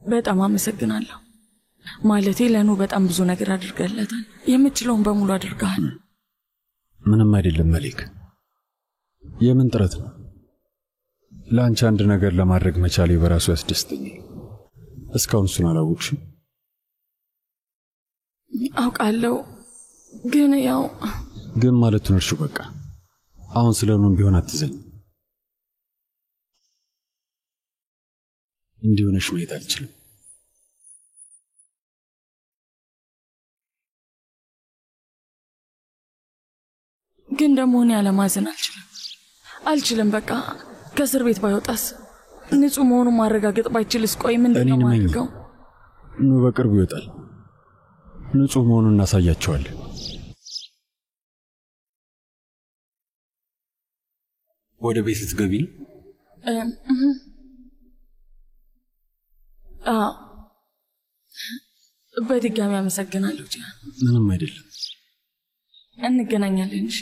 በጣም አመሰግናለሁ። ማለቴ ለኑ በጣም ብዙ ነገር አድርገለታል። የምትችለውን በሙሉ አድርጋል። ምንም አይደለም መሊክ። የምን ጥረት ነው? ለአንቺ አንድ ነገር ለማድረግ መቻሌ በራሱ ያስደስተኛል። እስካሁን እሱን አላወቅሽም? አውቃለሁ፣ ግን ያው ግን ማለት ነው እርሱ በቃ አሁን ስለሆነም ቢሆን አትዘኝ። እንዲሆነሽ ማየት አልችልም። ግን ደግሞ እኔ አለማዘን አልችልም። በቃ ከእስር ቤት ባይወጣስ? ንጹህ መሆኑን ማረጋገጥ ባይችልስ? ቆይ ምንድን ነው ማድረገው? ኑ በቅርቡ ይወጣል። ንጹህ መሆኑን እናሳያቸዋለን። ወደ ቤት ልትገቢ ነው? በድጋሚ አመሰግናለሁ ጂያን። ምንም አይደለም። እንገናኛለን። እሺ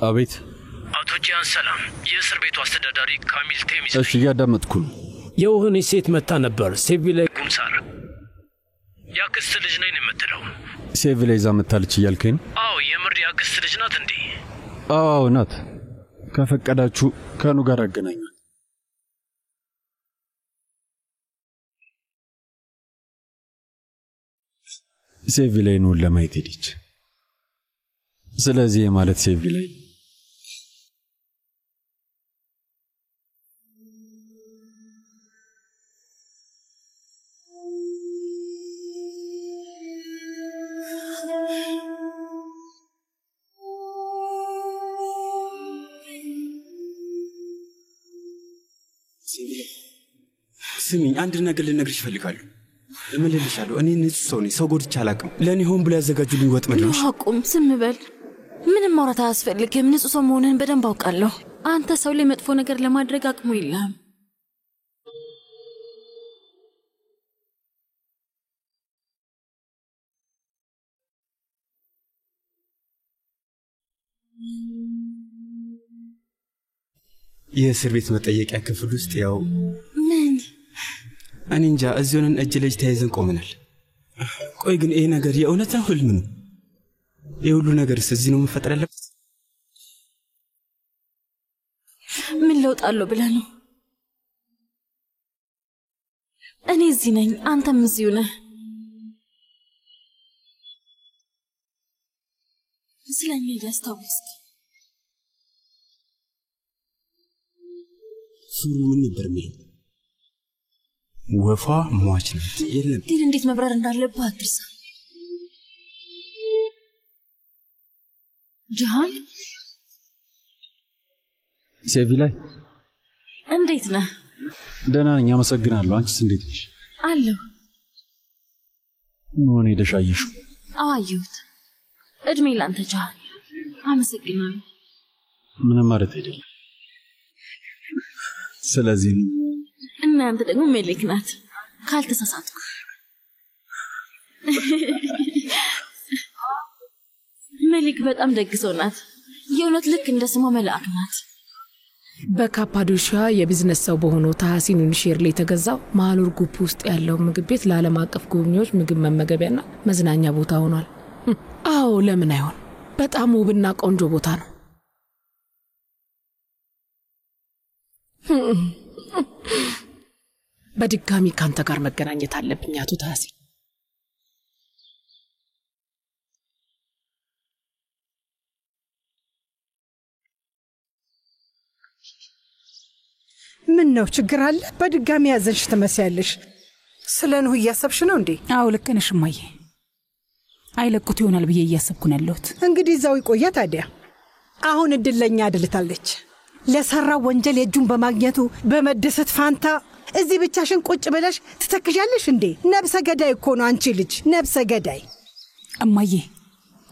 አቤት። አቶ ጂያን ሰላም፣ የእስር ቤቱ አስተዳዳሪ ካሚል ቴሚዝ። እሺ እያዳመጥኩ ነው። የውህን ሴት መታ ነበር ሴቪላ ጉምሳር። ያክስት ልጅ ነኝ የምትለው? ሴቪላ ይዛ መታለች እያልከኝ? አዎ፣ የምር ያክስት ልጅ ናት እንዴ? አዎ ናት። ከፈቀዳችሁ ከኑ ጋር አገናኙ። ሴቪላ ነው ለማየት ሄደች። ስለዚህ ማለት ሴቪላ ስሚኝ፣ አንድ ነገር ልነግርሽ እፈልጋለሁ። እምልልሻለሁ፣ እኔ ንጹህ ሰው ነኝ። ሰው ጎድቼ አላውቅም። ለእኔ ሆን ብሎ ያዘጋጁልኝ ወጥመድ ነው። አቁም፣ ዝም በል። ምንም ማውራት አያስፈልግም። ንጹህ ሰው መሆንህን በደንብ አውቃለሁ። አንተ ሰው ላይ መጥፎ ነገር ለማድረግ አቅሙ የለህም። የእስር ቤት መጠየቂያ ክፍል ውስጥ ያው ምን እኔ እንጃ፣ እዚህ ሆነን እጅ ለእጅ ተያይዘን ቆመናል። ቆይ ግን ይሄ ነገር የእውነት ነው ህልም ነው? ይህ ሁሉ ነገርስ እዚህ ነው መፈጠር ያለበት? ምን ለውጥ አለው ብለህ ነው? እኔ እዚህ ነኝ፣ አንተም እዚሁ ነህ። ስለኛ እያስታወስክ ሱሩ ምን ነበር የሚለው? ወፏ ሟች ናት። የለም ግን እንዴት መብረር እንዳለብህ አትርሳ። ጂሃን ሴቪላ እንዴት ነህ? ደህና ነኝ፣ አመሰግናለሁ። አንቺስ እንዴት ነሽ? አለሁ። ምን ሄደሽ አየሽው? አየሁት። እድሜ ላንተ ጂሃን። አመሰግናለሁ። ምንም ማለት አይደለም። ስለዚህ እናንተ ደግሞ ሜሌክ ናት ካልተሳሳትኩ። ሜሌክ በጣም ደግ ሰው ናት። የእውነት ልክ እንደ ስሟ መልአክ ናት። በካፓዶሺያ የቢዝነስ ሰው በሆነው ታሐሲን ኑንሼር ላይ የተገዛው ማኑር ጉፕ ውስጥ ያለው ምግብ ቤት ለዓለም አቀፍ ጎብኚዎች ምግብ መመገቢያና መዝናኛ ቦታ ሆኗል። አዎ ለምን አይሆን? በጣም ውብና ቆንጆ ቦታ ነው። በድጋሚ ካንተ ጋር መገናኘት አለብኝ አቶ ታሐሲን። ምን ነው ችግር አለ? በድጋሚ ያዘንሽ ትመስያለሽ። ስለኑ እያሰብሽ ነው እንዴ? አዎ ልክ ነሽ እማዬ። አይለቁት ይሆናል ብዬ እያሰብኩ ነው ያለሁት። እንግዲህ እዛው ይቆያ ታዲያ። አሁን እድለኛ አድልታለች። ለሰራው ወንጀል የእጁን በማግኘቱ በመደሰት ፋንታ እዚህ ብቻሽን ቁጭ ብለሽ ትተክዣለሽ እንዴ? ነብሰ ገዳይ እኮ ነው አንቺ ልጅ፣ ነብሰ ገዳይ። እማዬ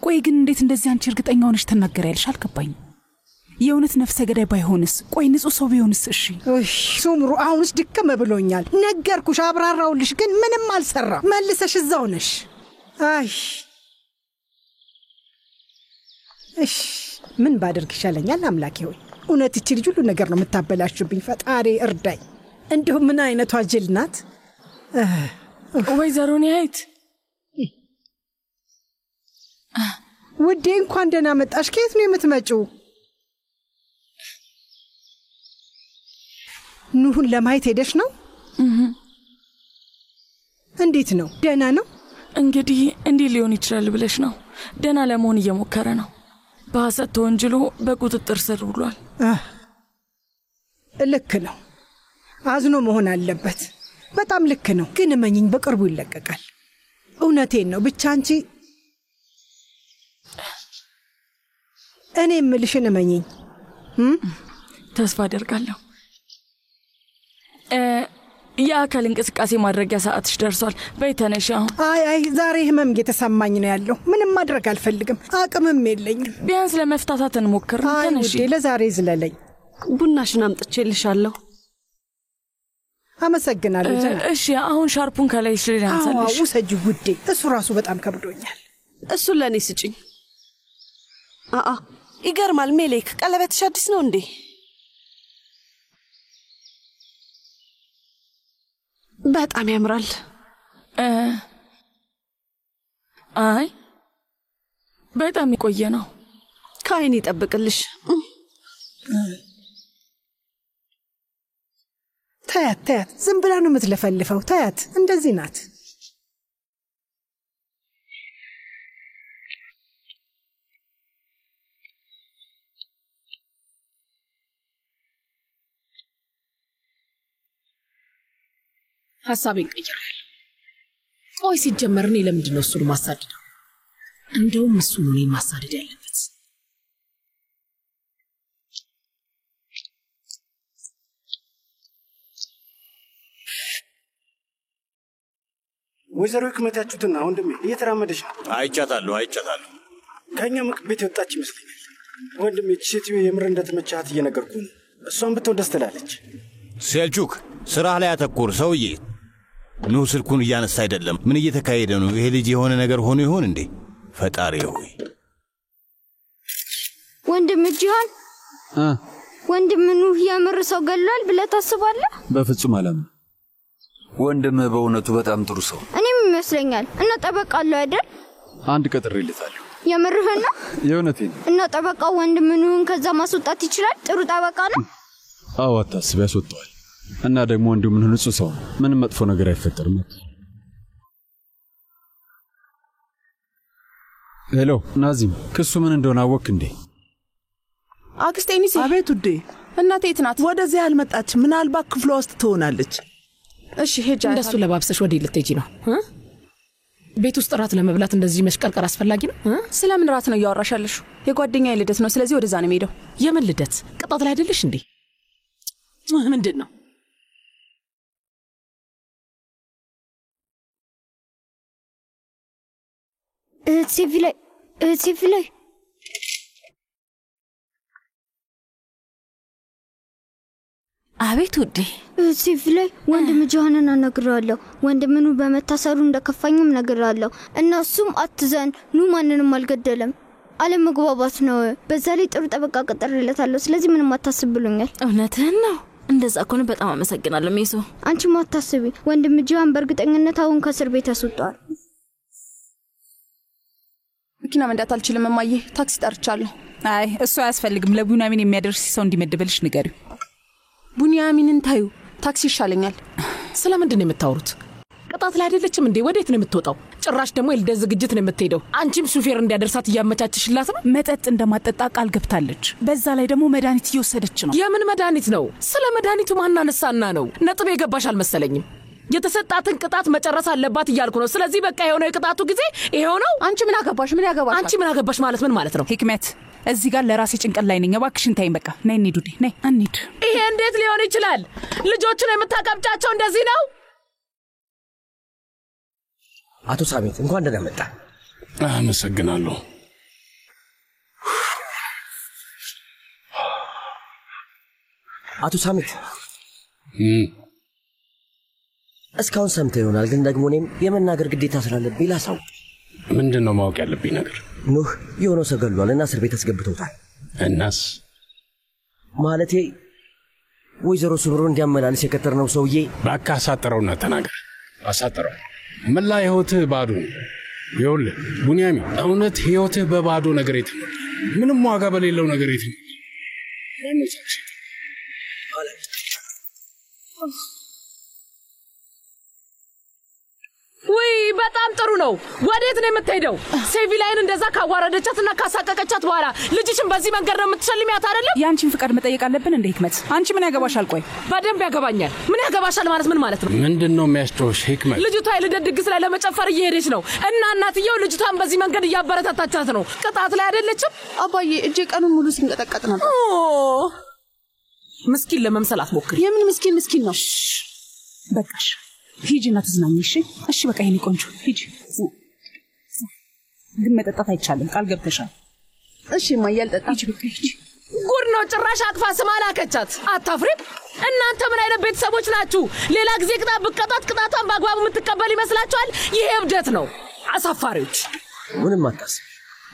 ቆይ ግን እንዴት እንደዚህ አንቺ እርግጠኛ ሆነሽ ትናገሪያለሽ? አልገባኝም። የእውነት ነፍሰ ገዳይ ባይሆንስ? ቆይ ንጹህ ሰው ቢሆንስ? እሺ ሱምሩ አሁንስ ድክም ብሎኛል። ነገርኩሽ፣ አብራራውልሽ፣ ግን ምንም አልሰራ። መልሰሽ እዛው ነሽ። አይ እሺ ምን ባደርግ ይሻለኛል? አምላኬ ሆይ እውነት እቺ ልጅ ሁሉ ነገር ነው የምታበላሽብኝ። ፈጣሪ እርዳኝ። እንዲሁ ምን አይነቷ ጅል ናት? ወይዘሮ ኒያይት ውዴ፣ እንኳን ደህና መጣሽ። ከየት ነው የምትመጪው? ኑሁን ለማየት ሄደሽ ነው? እንዴት ነው? ደህና ነው? እንግዲህ እንዲህ ሊሆን ይችላል ብለሽ ነው? ደህና ለመሆን እየሞከረ ነው። በሐሰት ተወንጅሎ በቁጥጥር ስር ውሏል። ልክ ነው። አዝኖ መሆን አለበት። በጣም ልክ ነው። ግን እመኚኝ በቅርቡ ይለቀቃል። እውነቴን ነው። ብቻ አንቺ እኔ የምልሽን እመኚኝ። ተስፋ አደርጋለሁ። የአካል እንቅስቃሴ ማድረጊያ ሰዓትሽ ደርሷል። በይ ተነሺ አሁን። አይ ዛሬ ህመም እየተሰማኝ ነው ያለው። ምንም ማድረግ አልፈልግም። አቅምም የለኝም። ቢያንስ ለመፍታታት እንሞክር። ተነሺ። ውዴ ለዛሬ ዝለለኝ። ቡናሽን አምጥቼልሻለሁ። አመሰግናለሁ። እሺ አሁን ሻርፑን ከላይሽ ላይ አንሳለሽ። ውሰጂ ውዴ። እሱ ራሱ በጣም ከብዶኛል። እሱን ለእኔ ስጭኝ። ይገርማል። ሜሌክ ቀለበትሽ አዲስ ነው እንዴ? በጣም ያምራል። አይ በጣም የቆየ ነው። ከአይን ይጠብቅልሽ። ታያት ዝም ብላ ነው የምትለፈልፈው። ታያት እንደዚህ ናት። ሐሳቤን ቀይሬያለሁ። ቆይ ሲጀመር እኔ ለምንድን ነው እሱን ማሳደደው? እንደውም እሱ ነው እኔን ማሳደድ ያለበት። ወይዘሮ ህክመታችሁትና ወንድሜ እየተራመደች ነው። አይቻታለሁ። ከኛ ምግብ ቤት የወጣች ይመስለኛል። ወንድሜ ሴትዮ የምር እንደተመቻት እየነገርኩ ነው። እሷን ብትሆን ደስ ትላለች። ሴልቹክ ስራህ ላይ አተኩር ሰውዬ። ኑህ ስልኩን እያነሳ አይደለም። ምን እየተካሄደ ነው? ይሄ ልጅ የሆነ ነገር ሆኖ ይሆን እንዴ? ፈጣሪ ሆይ ወንድም ጂሃን ወንድም ኑህ የምር ሰው ገሏል ብለህ ታስባለህ? በፍጹም አላምንም። ወንድምህ በእውነቱ በጣም ጥሩ ሰው። እኔም ይመስለኛል። እና ጠበቃለሁ አይደል? አንድ ቀጥሬለታለሁ። የምርህን ነው? የእውነቴን። እና ጠበቃው ወንድም ኑህን ከዛ ማስወጣት ይችላል? ጥሩ ጠበቃ ነው? አዎ አታስብ፣ ያስወጣዋል። እና ደግሞ ወንድም ኑህ ንጹህ ሰው ነው። ምንም መጥፎ ነገር አይፈጠርም። ሄሎ ናዚም፣ ክሱ ምን እንደሆነ አወቅ እንዴ? አክስቴኒስ። አቤት ውዴ። እናቴ የት ናት? ወደዚህ አልመጣችም። ምናልባት ክፍሏ ውስጥ ትሆናለች። እሺ ሄጃ። እንደሱ ለባብሰሽ ወደ ልትሄጂ ነው? ቤት ውስጥ ራት ለመብላት እንደዚህ መሽቀርቀር አስፈላጊ ነው? ስለምን ራት ነው እያወራሽ ያለሽው? የጓደኛዬ ልደት ነው። ስለዚህ ወደዛ ነው የምሄደው። የምን ልደት? ቅጣት ላይ አይደለሽ እንዴ? ምንድን ነው? ሴፊ ላይ አቤት ውዴ። ሴፊ ላይ ወንድም ጂሃንን አናግረዋለሁ። ወንድም ኑህ በመታሰሩ እንደከፋኝም ነግሬዋለሁ። እና እሱም አትዘን፣ ኑህ ማንንም አልገደለም፣ አለመግባባት ነው። በዛ ላይ ጥሩ ጠበቃ ቀጥሬለታለሁ። ስለዚህ ምንም አታስብ ብሎኛል። እውነትህን ነው? እንደዛ ከሆነ በጣም አመሰግናለሁ ሜሶ። አንቺም አታስቢ። ወንድም ጂሃን በእርግጠኝነት አሁን ከእስር ቤት ያስወጣዋል። መኪና መንዳት አልችልም እማዬ፣ ታክሲ ጠርቻለሁ። አይ እሱ አያስፈልግም። ለቡኒያሚን የሚያደርስ ሰው እንዲመድብልሽ ንገሪው። ቡኒያሚንን ታዩ፣ ታክሲ ይሻለኛል። ስለምንድን ነው የምታወሩት? ቅጣት ላይ አይደለችም እንዴ? ወዴት ነው የምትወጣው? ጭራሽ ደግሞ የልደት ዝግጅት ነው የምትሄደው። አንቺም ሹፌር እንዲያደርሳት እያመቻችሽላት ነው። መጠጥ እንደማጠጣ ቃል ገብታለች። በዛ ላይ ደግሞ መድኃኒት እየወሰደች ነው። የምን መድኃኒት ነው? ስለ መድኃኒቱ ማናነሳና ነው? ነጥብ የገባሽ አልመሰለኝም። የተሰጣትን ቅጣት መጨረስ አለባት እያልኩ ነው። ስለዚህ በቃ የሆነው የቅጣቱ ጊዜ ይሄው ነው። አንቺ ምን አገባሽ? ምን ያገባሽ? አንቺ ምን አገባሽ ማለት ምን ማለት ነው? ህክመት፣ እዚህ ጋር ለራሴ ጭንቀት ላይ ነኝ። እባክሽን ተይኝ። በቃ ነይ እንሂድ ውዴ፣ ነይ እንሂድ። ይሄ እንዴት ሊሆን ይችላል? ልጆቹን የምታቀብጫቸው እንደዚህ ነው? አቶ ሳቤት እንኳን ደህና መጣ። አመሰግናለሁ። አቶ ሳሚት እስካሁን ሰምተህ ይሆናል፣ ግን ደግሞ እኔም የመናገር ግዴታ ስላለብኝ ላሳውቅ። ምንድን ነው ማወቅ ያለብኝ ነገር? ኑህ የሆነው ሰው ገድሏል እና እስር ቤት አስገብተውታል። እናስ? ማለቴ ወይዘሮ ስምሮ እንዲያመላልስ የቀጠርነው ሰውዬ። እባክህ አሳጥረውና ተናገር። አሳጥረው። መላ ሕይወትህ ባዶ ነው። ይኸውልህ ቡንያሚን፣ እውነት ሕይወትህ በባዶ ነገር የተሞላ ምንም ዋጋ በሌለው ነገር የተሞላ ውይ በጣም ጥሩ ነው። ወዴት ነው የምትሄደው? ሴቪላይን እንደዛ ካዋረደቻትና ካሳቀቀቻት በኋላ ልጅሽን በዚህ መንገድ ነው የምትሸልሚያት አይደለም? ያንቺን ፍቃድ መጠየቅ አለብን እንዴ ህክመት? አንቺ ምን ያገባሻል? ቆይ በደንብ ያገባኛል። ምን ያገባሻል ማለት ምን ማለት ነው? ምንድነው የሚያስጨውሽ ህክመት? ልጅቷ የልደት ድግስ ላይ ለመጨፈር እየሄደች ነው እና እናትየው ልጅቷን በዚህ መንገድ እያበረታታቻት ነው። ቅጣት ላይ አይደለችም? አባዬ እጄ ቀኑን ሙሉ ሲንቀጠቀጥ ነበር። ምስኪን ለመምሰል አትሞክሪ። የምን ምስኪን ነው? በቃሽ ሂጂና ተዝናኝ። እሺ በቃ የኔ ቆንጆ ሂጂ። ግን መጠጣት አይቻልም፣ ቃል ገብተሻል። እሺ ማያል ጠጣ። ሂጂ በቃ ሂጂ። ጉድ ነው። ጭራሽ አቅፋ ስማ ላከቻት። አታፍሪም? እናንተ ምን አይነት ቤተሰቦች ናችሁ? ሌላ ጊዜ ቅጣት ብትቀጣት ቅጣቷን በአግባቡ የምትቀበል ይመስላችኋል? ይሄ እብደት ነው። አሳፋሪዎች። ምንም አታስቢ።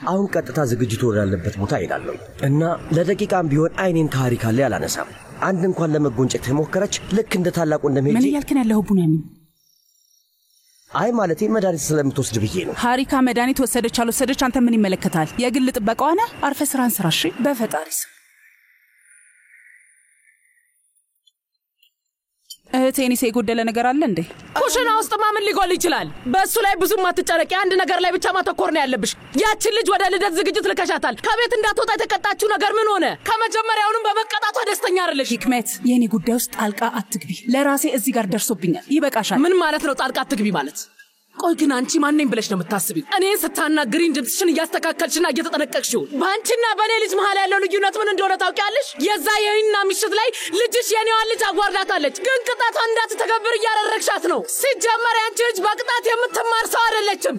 አሁን ቀጥታ ዝግጅቱ ወዳለበት ቦታ እሄዳለሁ እና ለደቂቃም ቢሆን አይኔን ከሃሪካ ላይ አላነሳም። አንድ እንኳን ለመጎንጨት የሞከረች ልክ እንደ ታላቁ እንደሚሄጂ። ምን ያልከን ያለው ቡንያሚን? አይ ማለቴ መድኃኒት ስለምትወስድ ብዬ ነው። ሃሪካ መድኃኒት ወሰደች አልወሰደች አንተ ምን ይመለከታል? የግል ጥበቃዋ ነህ። አርፈ ስራን ስራ። እሺ በፈጣሪ ስም። እህቴኒስ የጎደለ ነገር አለ እንዴ? ኩሽና ውስጥ ምን ሊጎል ይችላል? በእሱ ላይ ብዙም አትጨነቂ። አንድ ነገር ላይ ብቻ ማተኮር ነው ያለብሽ። ያችን ልጅ ወደ ልደት ዝግጅት ልከሻታል። ከቤት እንዳትወጣ የተቀጣችው ነገር ምን ሆነ? ከመጀመሪያውንም በመቀጣቷ ደስተኛ አይደለሽ። ህክመት የኔ ጉዳይ ውስጥ ጣልቃ አትግቢ። ለራሴ እዚህ ጋር ደርሶብኛል። ይበቃሻል። ምን ማለት ነው ጣልቃ አትግቢ ማለት? ቆይ ግን አንቺ ማን ነኝ ብለሽ ነው የምታስቢው? እኔ ስታናግሪኝ ድምፅሽን እያስተካከልሽና እየተጠነቀቅሽው። በአንቺና በእኔ ልጅ መሀል ያለው ልዩነት ምን እንደሆነ ታውቂያለሽ? የዛ የሂና ምሽት ላይ ልጅሽ የኔዋን ልጅ አጓርዳታለች፣ ግን ቅጣቷን እንዳትተገብር እያደረግሻት ነው። ሲጀመር ያንቺ ልጅ በቅጣት የምትማር ሰው አይደለችም።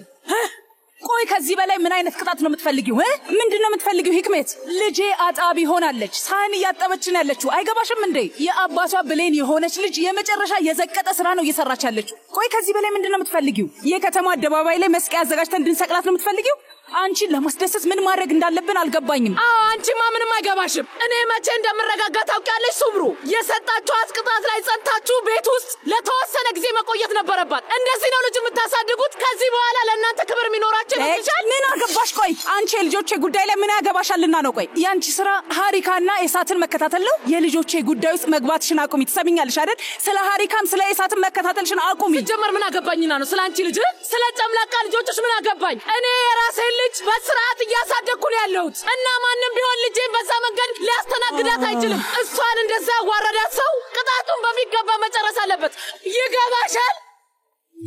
ቆይ ከዚህ በላይ ምን አይነት ቅጣት ነው የምትፈልጊው? ምንድነው የምትፈልጊው? ህክመት ልጄ አጣቢ ሆናለች፣ ሳህን እያጠበች ነው ያለችው። አይገባሽም እንዴ? የአባቷ ብሌን የሆነች ልጅ የመጨረሻ የዘቀጠ ስራ ነው እየሰራች ያለችው። ቆይ ከዚህ በላይ ምንድነው የምትፈልጊው? የከተማ አደባባይ ላይ መስቀያ አዘጋጅተን እንድንሰቅላት ነው የምትፈልጊው? አንቺን ለማስደሰት ምን ማድረግ እንዳለብን አልገባኝም። አንቺማ ምንም አይገባሽም። እኔ መቼ እንደምረጋጋ ታውቂያለሽ ሱምሩ? የሰጣችኋት ቅጣት ላይ ጸንታችሁ ቤት ውስጥ ለተወሰነ ጊዜ መቆየት ነበረባት። እንደዚህ ነው ልጅ የምታሳድጉት? ከዚህ በኋላ ለእናንተ ክብር የሚኖራችሁ ይችላል? ምን አገባሽ? ቆይ አንቺ የልጆቼ ጉዳይ ላይ ምን ያገባሻልና ነው? ቆይ ያንቺ ስራ ሃሪካና ኤሳትን መከታተል ነው። የልጆቼ ጉዳይ ውስጥ መግባትሽን አቁሚ። ትሰሚኛለሽ አይደል? ስለ ሃሪካም ስለ ኤሳትን መከታተልሽን አቁሚ። ሲጀመር ምን አገባኝና ነው? ስለ አንቺ ልጅ ስለ ጨምላቃ ልጆችሽ ምን አገባኝ? እኔ የራሴ ልጅ በስርዓት እያሳደግኩ ነው ያለሁት እና ማንም ቢሆን ልጄን በዛ መንገድ ሊያስተናግዳት አይችልም። እሷን እንደዛ ያዋረዳት ሰው ቅጣቱን በሚገባ መጨረስ አለበት። ይገባሻል?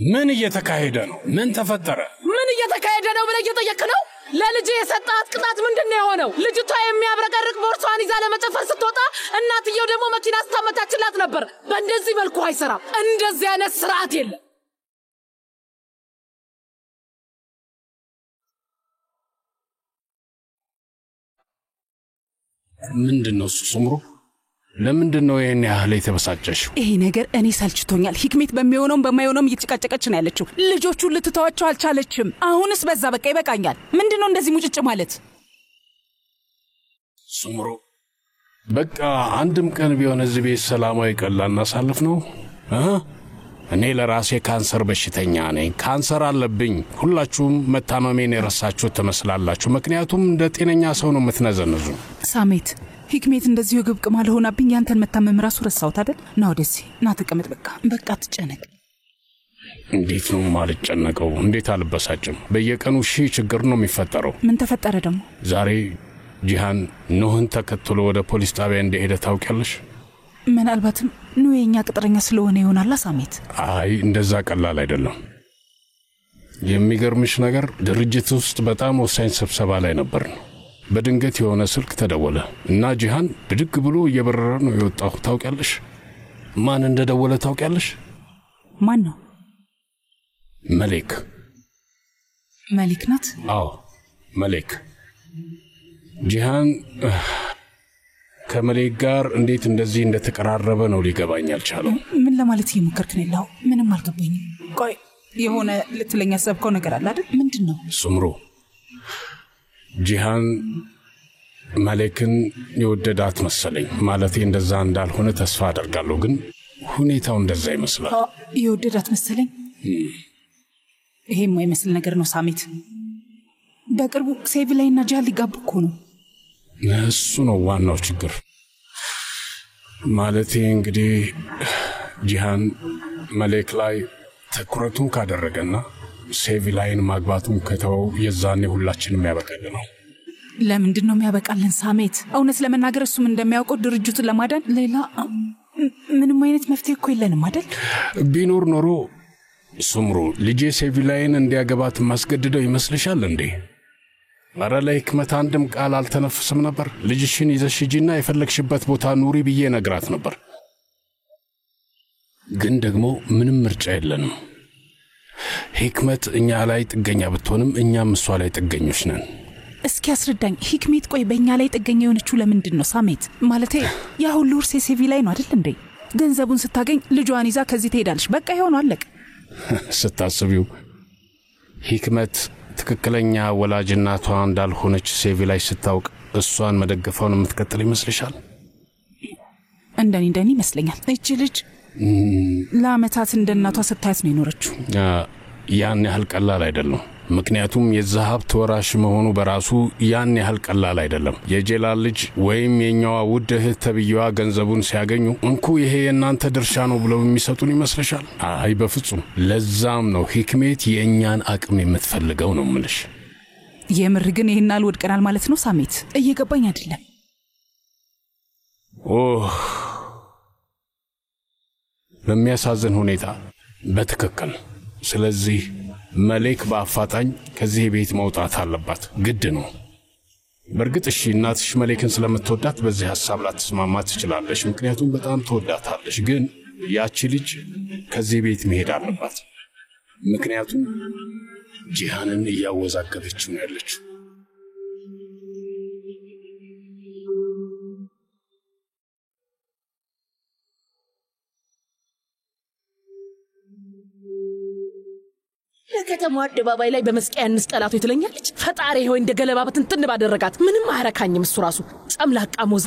ምን እየተካሄደ ነው? ምን ተፈጠረ? ምን እየተካሄደ ነው ብለህ እየጠየቅ ነው? ለልጄ የሰጣት ቅጣት ምንድነው የሆነው? ልጅቷ የሚያብረቀርቅ ቦርሷን ይዛ ለመጨፈር ስትወጣ እናትየው ደግሞ መኪና ስታመታችላት ነበር። በእንደዚህ መልኩ አይሰራም። እንደዚህ አይነት ስርዓት የለም። ምንድነው እሱ ሱምሩ? ለምንድነው ይሄን ያህል የተበሳጨሽው? ይሄ ነገር እኔ ሰልችቶኛል። ህክመት በሚሆነውም በማይሆነውም እየተጨቃጨቀች ነው ያለችው። ልጆቹን ልትተዋቸው አልቻለችም። አሁንስ በዛ። በቃ ይበቃኛል። ምንድነው እንደዚህ ሙጭጭ ማለት? ሱምሩ በቃ አንድም ቀን ቢሆን እዚህ ቤት ሰላማዊ ቀን ላናሳልፍ ነው። እኔ ለራሴ ካንሰር በሽተኛ ነኝ። ካንሰር አለብኝ። ሁላችሁም መታመሜን የረሳችሁት ትመስላላችሁ። ምክንያቱም እንደ ጤነኛ ሰው ነው የምትነዘነዙ። ሳሜት ህክመት እንደዚሁ ግብቅ ማለሆናብኝ ያንተን መታመም ራሱ ረሳሁት አይደል? ና ወደዚህ ና ተቀመጥ። በቃ አትጨነቅ። እንዴት ነው ማልጨነቀው? እንዴት አልበሳጭም? በየቀኑ ሺህ ችግር ነው የሚፈጠረው። ምን ተፈጠረ ደግሞ? ዛሬ ጂሃን ኑህን ተከትሎ ወደ ፖሊስ ጣቢያ እንደሄደ ታውቂያለሽ? ምናልባትም ኑህ የኛ ቅጥረኛ ስለሆነ ይሆናል። ሳሜት አይ እንደዛ ቀላል አይደለም። የሚገርምሽ ነገር ድርጅት ውስጥ በጣም ወሳኝ ስብሰባ ላይ ነበር። በድንገት የሆነ ስልክ ተደወለ እና ጂሃን ብድግ ብሎ እየበረረ ነው የወጣው። ታውቂያለሽ? ማን እንደደወለ ታውቂያለሽ? ማን ነው? መሌክ። መሌክ ናት? አዎ መሌክ። ጂሃን ከመሌክ ጋር እንዴት እንደዚህ እንደተቀራረበ ነው ሊገባኝ አልቻለው። ምን ለማለት እየሞከርክ ነው ያለው? ምንም አልገባኝም። ቆይ የሆነ ልትለኝ ያሰብከው ነገር አለ አይደል? ምንድን ነው? ሱምሩ ጂሃን መሌክን የወደዳት መሰለኝ። ማለቴ እንደዛ እንዳልሆነ ተስፋ አደርጋለሁ፣ ግን ሁኔታው እንደዛ ይመስላል። የወደዳት መሰለኝ? ይሄ የማይመስል ነገር ነው ሳሚት። በቅርቡ ሴቪ ላይና ጂሃን ሊጋቡ እኮ ነው። እሱ ነው ዋናው ችግር። ማለቴ እንግዲህ ጂሃን መሌክ ላይ ትኩረቱን ካደረገና ሴቪ ላይን ማግባቱን ከተወው የዛኔ ሁላችንም ያበቃል ነው። ለምንድን ነው የሚያበቃልን ሳሜት? እውነት ለመናገር እሱም እንደሚያውቀው ድርጅቱን ለማዳን ሌላ ምንም አይነት መፍትሄ እኮ የለንም አይደል? ቢኖር ኖሮ ሱምሩ ልጄ ሴቪ ላይን እንዲያገባት ማስገድደው ይመስልሻል እንዴ? ኧረ ለሕክመት አንድም ቃል አልተነፍስም ነበር። ልጅሽን ይዘሽ ሂጂና የፈለግሽበት ቦታ ኑሪ ብዬ ነግራት ነበር። ግን ደግሞ ምንም ምርጫ የለንም። ሕክመት እኛ ላይ ጥገኛ ብትሆንም እኛም እሷ ላይ ጥገኞች ነን። እስኪ አስረዳኝ ሕክመት። ቆይ በእኛ ላይ ጥገኛ የሆነችው ለምንድን ነው ሳሜት? ማለቴ ያ ሁሉ ውርስ የሴቪ ላይ ነው አይደል እንዴ? ገንዘቡን ስታገኝ ልጇን ይዛ ከዚህ ትሄዳለች። በቃ ይሆን አለቅ። ስታስቢው ሕክመት ትክክለኛ ወላጅ እናቷ እንዳልሆነች ሴቪ ላይ ስታውቅ እሷን መደገፋውን የምትቀጥል ይመስልሻል? እንደኔ ይመስለኛል። እቺ ልጅ ለዓመታት እንደ እናቷ ስታያት ነው የኖረችው። ያን ያህል ቀላል አይደለም። ምክንያቱም የዛ ሀብት ወራሽ መሆኑ በራሱ ያን ያህል ቀላል አይደለም። የጄላል ልጅ ወይም የኛዋ ውድ እህት ተብዬዋ ገንዘቡን ሲያገኙ እንኩ ይሄ የእናንተ ድርሻ ነው ብለው የሚሰጡን ይመስልሻል? አይ በፍጹም። ለዛም ነው ሕክመት የእኛን አቅም የምትፈልገው ነው ምልሽ። የምር ግን ይሄን አልወድቀናል ማለት ነው ሳሜት? እየገባኝ አይደለም። በሚያሳዝን ሁኔታ በትክክል። ስለዚህ መሌክ በአፋጣኝ ከዚህ ቤት መውጣት አለባት፣ ግድ ነው። በእርግጥ እሺ እናትሽ መሌክን ስለምትወዳት በዚህ ሐሳብ ላትስማማ ትችላለሽ፣ ምክንያቱም በጣም ትወዳታለሽ። ግን ያቺ ልጅ ከዚህ ቤት መሄድ አለባት፣ ምክንያቱም ጂሃንን እያወዛገበችው ነው ያለችው። ለከተማው አደባባይ ላይ በመስቀያ እንስቀላቱ ትለኛለች። ፈጣሪ ሆይ እንደ ገለባበት እንትን ባደረጋት። ምንም አያረካኝም እሱ ራሱ ጨምላቃ ሞዝ።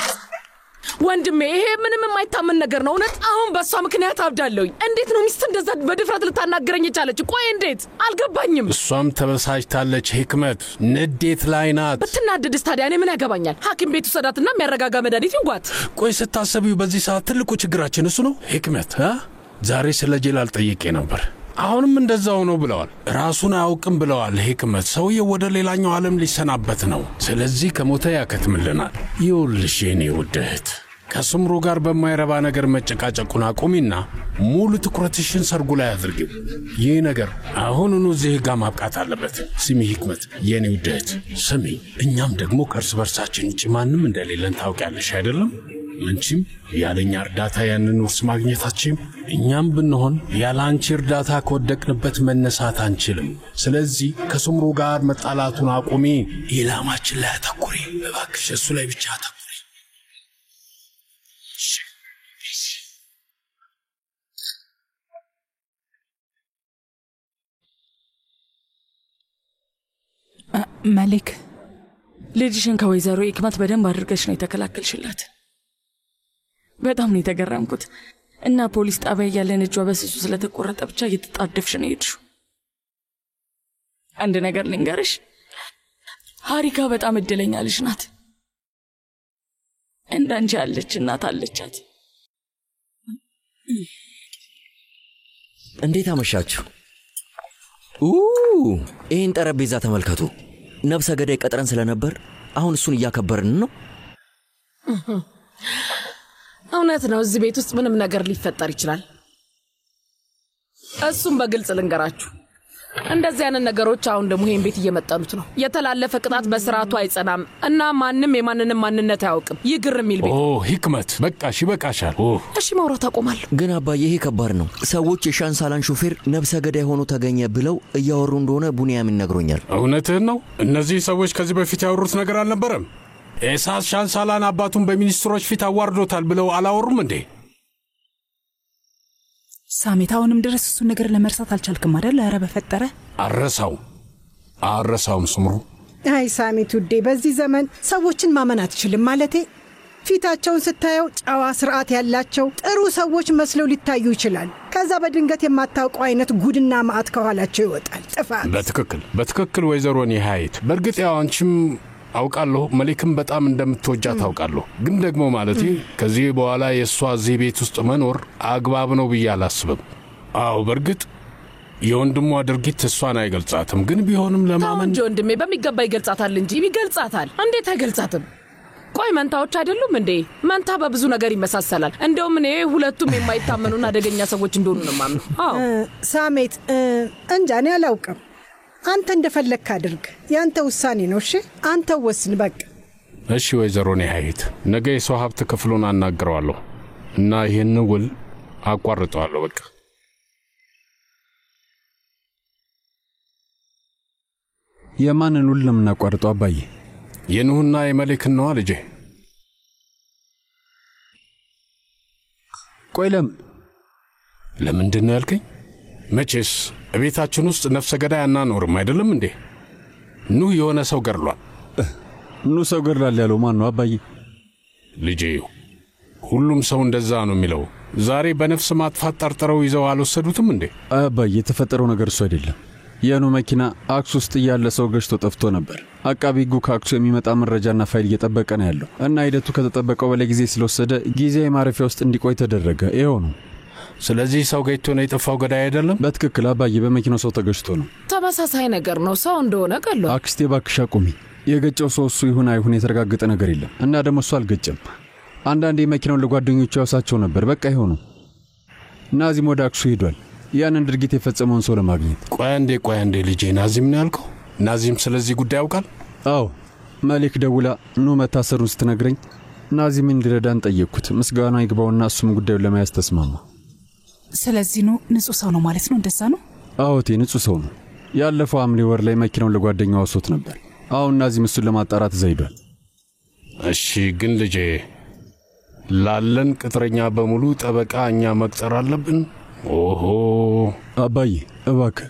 ወንድሜ ይሄ ምንም የማይታመን ነገር ነው እውነት። አሁን በሷ ምክንያት አብዳለሁኝ። እንዴት ነው ሚስት እንደዛ በድፍረት ልታናገረኝ የቻለች? ቆይ እንዴት አልገባኝም። እሷም ተበሳጭታለች። ሕክመት ንዴት ላይ ናት። ብትናደድስ ታዲያ እኔ ምን ያገባኛል? ሐኪም ቤት ውሰዳትና የሚያረጋጋ መድኃኒት ይንጓት። ቆይ ስታስቢው በዚህ ሰዓት ትልቁ ችግራችን እሱ ነው ሕክመት። ዛሬ ስለ ጄላል ጠይቄ ነበር። አሁንም እንደዛው ነው ብለዋል። ራሱን አያውቅም ብለዋል ሕክመት። ሰውየው ወደ ሌላኛው ዓለም ሊሰናበት ነው። ስለዚህ ከሞተ ያከትምልናል። ይኸውልሽ የኔ ውድ እህት፣ ከሱምሩ ጋር በማይረባ ነገር መጨቃጨቁን አቁሚና ሙሉ ትኩረትሽን ሰርጉ ላይ አድርጊው። ይህ ነገር አሁኑኑ እዚህ ጋር ማብቃት አለበት። ስሚ ሕክመት የኔ ውድ እህት ስሚ፣ እኛም ደግሞ ከእርስ በርሳችን ውጭ ማንም እንደሌለን ታውቂያለሽ አይደለም? አንቺም ያለኛ እርዳታ ያንን ውርስ ማግኘታችን፣ እኛም ብንሆን ያለ አንቺ እርዳታ ከወደቅንበት መነሳት አንችልም። ስለዚህ ከሱምሩ ጋር መጣላቱን አቁሚ፣ ኢላማችን ላይ አተኩሪ እባክሽ፣ እሱ ላይ ብቻ አተኩሪ። መሌክ ልጅሽን ከወይዘሮ ሕክመት በደንብ አድርገሽ ነው የተከላከልሽላት። በጣም ነው የተገረምኩት። እና ፖሊስ ጣቢያ ያለን እጇ በስሱ ስለተቆረጠ ብቻ እየተጣደፍሽ ነው የሄድሽው። አንድ ነገር ልንገርሽ፣ ሀሪካ በጣም እድለኛ ልጅ ናት። እንዳንቺ ያለች እናት አለቻት። እንዴት አመሻችሁ? ይህን ጠረጴዛ ተመልከቱ። ነብሰ ገዳይ ቀጥረን ስለነበር አሁን እሱን እያከበርን ነው። እውነት ነው። እዚህ ቤት ውስጥ ምንም ነገር ሊፈጠር ይችላል። እሱም በግልጽ ልንገራችሁ፣ እንደዚህ አይነት ነገሮች አሁን ደግሞ ይሄን ቤት እየመጠኑት ነው። የተላለፈ ቅጣት በስርዓቱ አይጸናም እና ማንም የማንንም ማንነት አያውቅም። ይግር የሚል ቤት። ሕክመት በቃሽ፣ ይበቃሻል። እሺ ማውራት አቆማለሁ። ግን አባዬ ይሄ ከባድ ነው። ሰዎች የሻንሳላን ሾፌር ነብሰ ገዳይ ሆኖ ተገኘ ብለው እያወሩ እንደሆነ ቡንያሚን ነግሮኛል። እውነትህን ነው? እነዚህ ሰዎች ከዚህ በፊት ያወሩት ነገር አልነበረም? ኤሳስ ሻንሳላን አባቱን በሚኒስትሮች ፊት አዋርዶታል ብለው አላወሩም እንዴ? ሳሜት አሁንም ድረስ እሱን ነገር ለመርሳት አልቻልክም አይደል? ኧረ በፈጠረ አረሳውም ስምሩ። አይ ሳሜት ውዴ፣ በዚህ ዘመን ሰዎችን ማመን አትችልም። ማለቴ ፊታቸውን ስታየው ጨዋ ስርዓት ያላቸው ጥሩ ሰዎች መስለው ሊታዩ ይችላል። ከዛ በድንገት የማታውቀው አይነት ጉድና ማዕት ከኋላቸው ይወጣል። ጥፋት። በትክክል ወይዘሮ ኒሃይት። በእርግጥ ያው አንቺም አውቃለሁ መሊክም በጣም እንደምትወጃት አውቃለሁ። ግን ደግሞ ማለቴ ከዚህ በኋላ የእሷ እዚህ ቤት ውስጥ መኖር አግባብ ነው ብዬ አላስብም። አዎ በእርግጥ የወንድሟ ድርጊት እሷን አይገልጻትም። ግን ቢሆንም ለማመን ወንድሜ በሚገባ ይገልጻታል እንጂ ይገልጻታል። እንዴት አይገልጻትም? ቆይ መንታዎች አይደሉም እንዴ? መንታ በብዙ ነገር ይመሳሰላል። እንደውም እኔ ሁለቱም የማይታመኑና አደገኛ ሰዎች እንደሆኑ ነው ማምነው። አዎ ሳሜት፣ እንጃ እኔ አላውቅም። አንተ እንደፈለግክ አድርግ። ያንተ ውሳኔ ነው። እሺ አንተ ወስን በቃ። እሺ ወይዘሮ ኒሃይት፣ ነገ የሰው ሀብት ክፍሉን አናግረዋለሁ እና ይህን ውል አቋርጠዋለሁ በቃ። የማንን ውል ነው የምናቋርጠው አባዬ? የኑህና የመሊክን ነዋ ልጄ። ቆይ ለምንድን ነው ያልከኝ? መቼስ ቤታችን ውስጥ ነፍሰ ገዳይ አናኖርም አይደለም እንዴ? ኑህ የሆነ ሰው ገድሏል። ኑህ ሰው ገድሏል ያለው ማን ነው አባዬ? ልጄ ሁሉም ሰው እንደዛ ነው የሚለው። ዛሬ በነፍስ ማጥፋት ጠርጥረው ይዘው አልወሰዱትም እንዴ? አባዬ የተፈጠረው ነገር እሱ አይደለም። የኑህ መኪና አክሱ ውስጥ ያለ ሰው ገጭቶ ጠፍቶ ነበር። አቃቢ ሕጉ ከአክሱ የሚመጣ መረጃና ፋይል እየጠበቀ ነው ያለው እና ሂደቱ ከተጠበቀው በላይ ጊዜ ስለወሰደ ጊዜያዊ ማረፊያ ውስጥ እንዲቆይ ተደረገ። ይኸው ነው። ስለዚህ ሰው ገጭቶ ነው የጠፋው፣ ገዳይ አይደለም። በትክክል አባዬ፣ በመኪናው ሰው ተገጭቶ ነው። ተመሳሳይ ነገር ነው። ሰው እንደሆነ ቀሎ። አክስቴ ባክሽ አቁሚ። የገጨው ሰው እሱ ይሁን አይሁን የተረጋገጠ ነገር የለም እና ደግሞ እሱ አልገጨም። አንዳንዴ መኪናውን ለጓደኞቹ ያወሳቸው ነበር። በቃ ይኸው ነው። ናዚም ወደ አክሱ ሄዷል ያንን ድርጊት የፈጸመውን ሰው ለማግኘት። ቆይ አንዴ ልጄ፣ ናዚም ነው ያልከው? ናዚም ስለዚህ ጉዳይ ያውቃል? አዎ፣ መሊክ ደውላ ኑህ መታሰሩን ስትነግረኝ ናዚም እንዲረዳን ጠየቅኩት። ምስጋና ይግባውና እሱም ጉዳዩን ለመያዝ ተስማማ። ስለዚህ ነው ንጹህ ሰው ነው ማለት ነው? እንደዛ ነው? አዎቴ፣ ንጹህ ሰው ነው። ያለፈው ሐምሌ ወር ላይ መኪናውን ለጓደኛው ወስዶት ነበር። አሁን ናዚም እሱን ለማጣራት ዘይዷል። እሺ፣ ግን ልጄ ላለን ቅጥረኛ በሙሉ ጠበቃ እኛ መቅጠር አለብን? ኦሆ አባዬ እባክህ